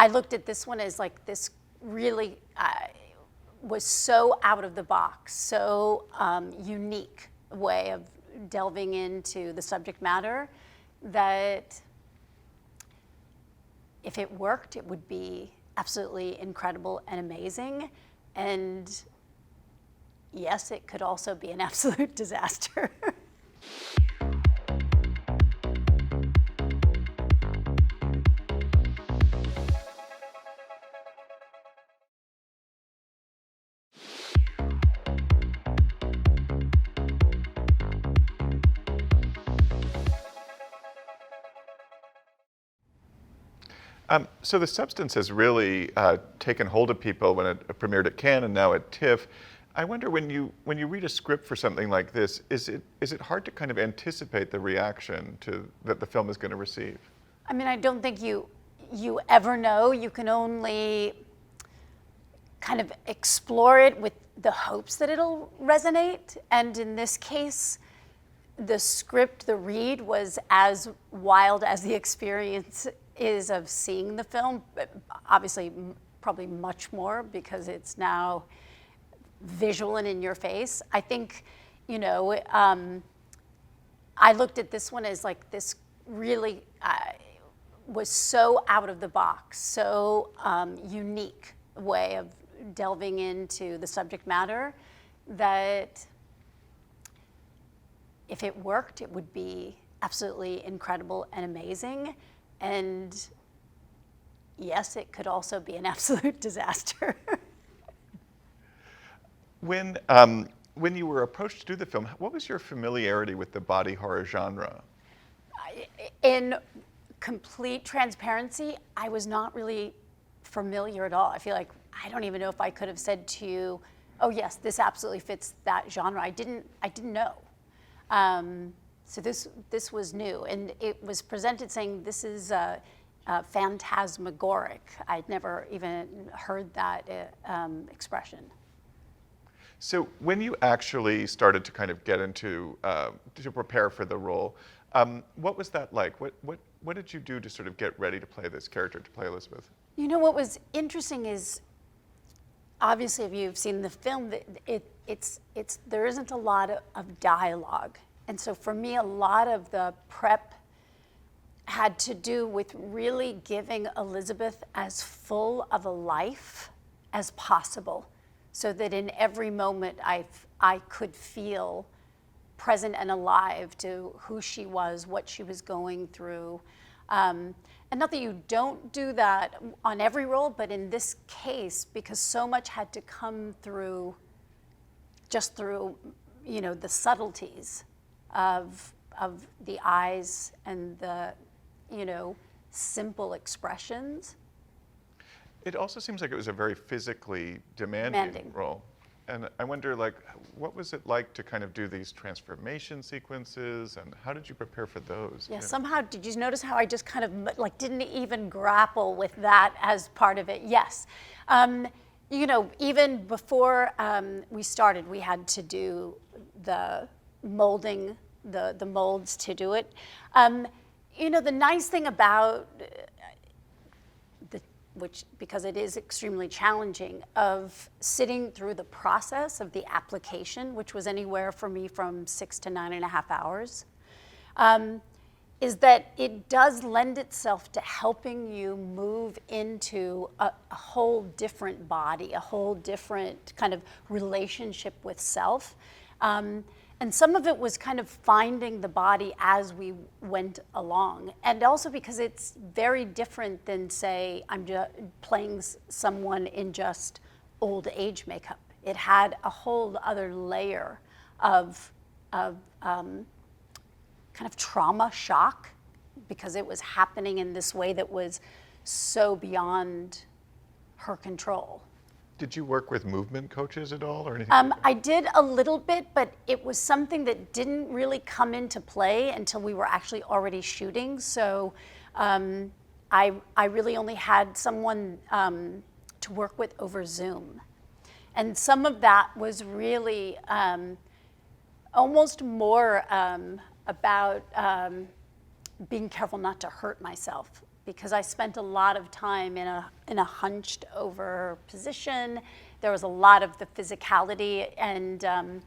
I looked at this one as like this really was so out of the box, so unique way of delving into the subject matter that if it worked, it would be absolutely incredible and amazing. And yes, it could also be an absolute disaster. So the substance has really taken hold of people when it premiered at Cannes and now at TIFF. I wonder when you read a script for something like this, is it hard to kind of anticipate the reaction that the film is going to receive? I mean, I don't think you ever know. You can only kind of explore it with the hopes that it'll resonate. And in this case, the script, the read, was as wild as the experience is of seeing the film, but obviously probably much more because it's now visual and in your face. I think, I looked at this one as like this really was so out of the box, so unique way of delving into the subject matter that if it worked, it would be absolutely incredible and amazing. And yes, it could also be an absolute disaster. When you were approached to do the film, what was your familiarity with the body horror genre? In complete transparency, I was not really familiar at all. I feel like I don't even know if I could have said to you, "Oh yes, this absolutely fits that genre." I didn't know. So this was new, and it was presented saying this is phantasmagoric. I'd never even heard that expression. So when you actually started to kind of get into to prepare for the role, what was that like? What did you do to sort of get ready to play this character, to play Elizabeth? You know, what was interesting is, obviously, if you've seen the film, there isn't a lot of dialogue. And so for me, a lot of the prep had to do with really giving Elizabeth as full of a life as possible, so that in every moment I could feel present and alive to who she was, what she was going through. And not that you don't do that on every role, but in this case, because so much had to come through, just through, the subtleties of the eyes and the, simple expressions. It also seems like it was a very physically demanding role. And I wonder, what was it like to kind of do these transformation sequences, and how did you prepare for those? Yeah, somehow, did you notice how I just kind of didn't even grapple with that as part of it? Yes. Even before we started, we had to do the molding, the molds to do it. The nice thing about because it is extremely challenging, of sitting through the process of the application, which was anywhere for me from 6 to 9.5 hours, is that it does lend itself to helping you move into a whole different body, a whole different kind of relationship with self. And some of it was kind of finding the body as we went along. And also because it's very different than, say, I'm just playing someone in just old age makeup. It had a whole other layer of kind of trauma shock, because it was happening in this way that was so beyond her control. Did you work with movement coaches at all, or anything? I did a little bit, but it was something that didn't really come into play until we were actually already shooting. So I really only had someone to work with over Zoom. And some of that was really almost more about being careful not to hurt myself, because I spent a lot of time in a hunched over position. There was a lot of the physicality, and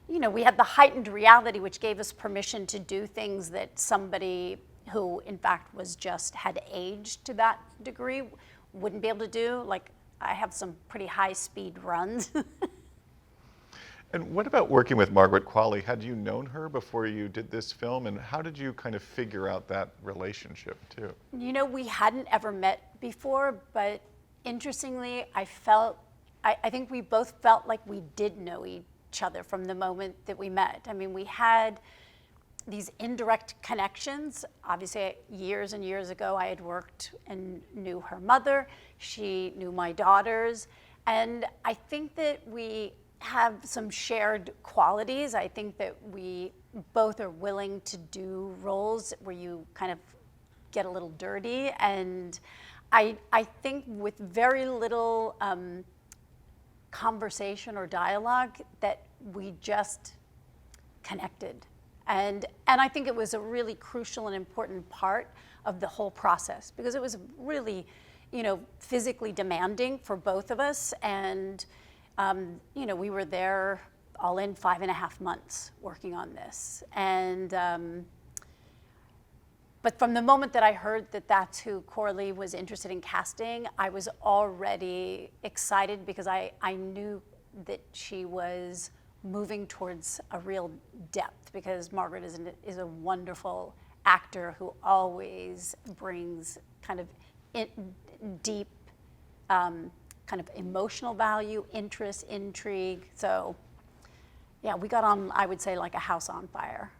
we had the heightened reality, which gave us permission to do things that somebody who, in fact, had aged to that degree wouldn't be able to do. Like, I have some pretty high speed runs. And what about working with Margaret Qualley? Had you known her before you did this film, and how did you kind of figure out that relationship too? We hadn't ever met before, but interestingly, I think we both felt like we did know each other from the moment that we met. I mean, we had these indirect connections. Obviously, years and years ago, I had worked and knew her mother. She knew my daughters. And I think that we have some shared qualities. I think that we both are willing to do roles where you kind of get a little dirty. And I think with very little conversation or dialogue that we just connected. And I think it was a really crucial and important part of the whole process, because it was really, physically demanding for both of us. And, we were there all in 5.5 months working on this. And, but from the moment that I heard that that's who Qualley was interested in casting, I was already excited, because I knew that she was moving towards a real depth, because Margaret is a wonderful actor who always brings kind of deep kind of emotional value, interest, intrigue. So yeah, we got on, I would say, like a house on fire.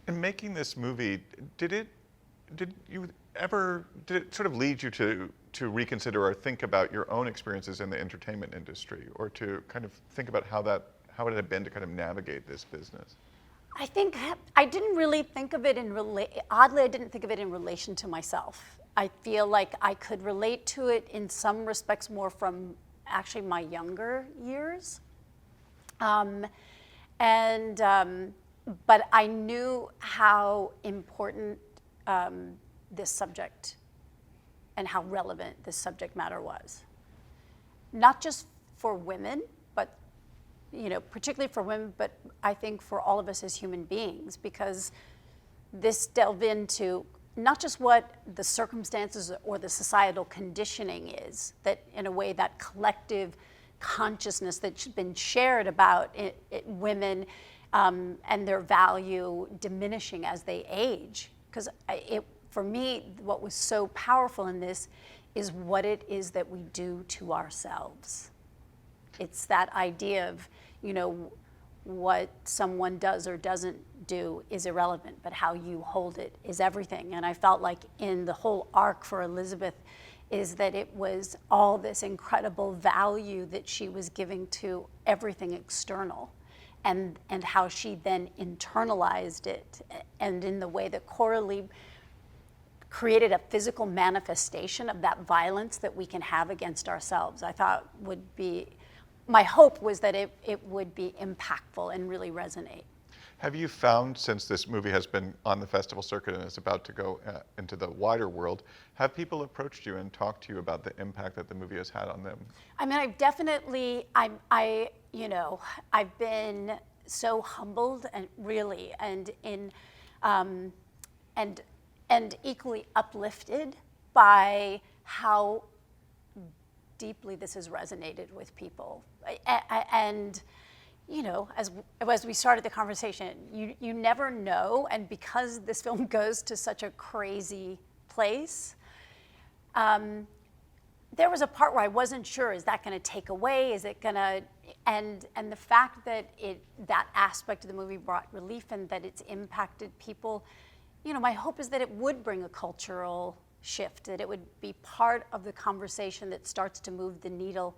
In making this movie, did it sort of lead you to reconsider or think about your own experiences in the entertainment industry, or to kind of think about how it had been to kind of navigate this business? I think I didn't really think of it oddly, I didn't think of it in relation to myself. I feel like I could relate to it in some respects more from actually my younger years. But I knew how important this subject and how relevant this subject matter was. Not just for women, but particularly for women, but I think for all of us as human beings, because this delved into not just what the circumstances or the societal conditioning is, that in a way that collective consciousness that's been shared about women and their value diminishing as they age. Because for me, what was so powerful in this is what it is that we do to ourselves. It's that idea of, what someone does or doesn't do is irrelevant, but how you hold it is everything. And I felt like in the whole arc for Elizabeth is that it was all this incredible value that she was giving to everything external, and how she then internalized it, and in the way that Qualley created a physical manifestation of that violence that we can have against ourselves, I thought would be, my hope was that it would be impactful and really resonate. Have you found, since this movie has been on the festival circuit and is about to go into the wider world, have people approached you and talked to you about the impact that the movie has had on them? I mean, I've been so humbled and really, and equally uplifted by how deeply this has resonated with people. And as we started the conversation, you never know, and because this film goes to such a crazy place, there was a part where I wasn't sure, is that gonna take away, is it gonna, and the fact that that aspect of the movie brought relief and that it's impacted people, my hope is that it would bring a cultural shift, that it would be part of the conversation that starts to move the needle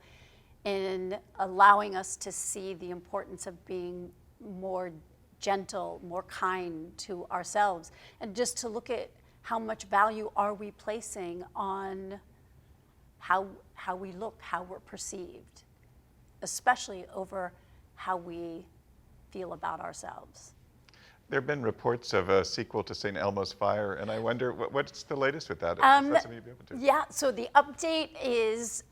in allowing us to see the importance of being more gentle, more kind to ourselves, and just to look at how much value are we placing on how we look, how we're perceived, especially over how we feel about ourselves. There have been reports of a sequel to St. Elmo's Fire, and I wonder what's the latest with that? Is that something you'd be open to? Yeah, so the update is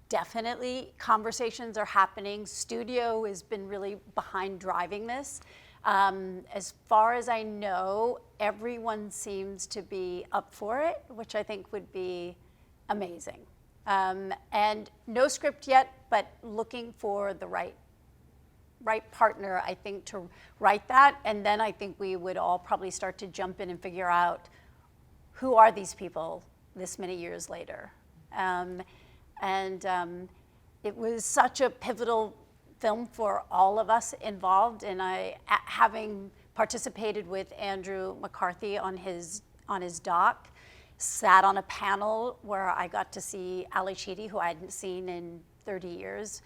definitely conversations are happening. Studio has been really behind driving this. As far as I know, everyone seems to be up for it, which I think would be amazing. And no script yet, but looking for the right partner, I think, to write that. And then I think we would all probably start to jump in and figure out who are these people this many years later. It was such a pivotal film for all of us involved, and having participated with Andrew McCarthy on his doc, sat on a panel where I got to see Ali Sheedy, who I hadn't seen in 30 years.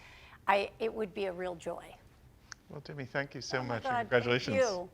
It would be a real joy. Well, Demi, thank you so much, God, and congratulations. Thank you.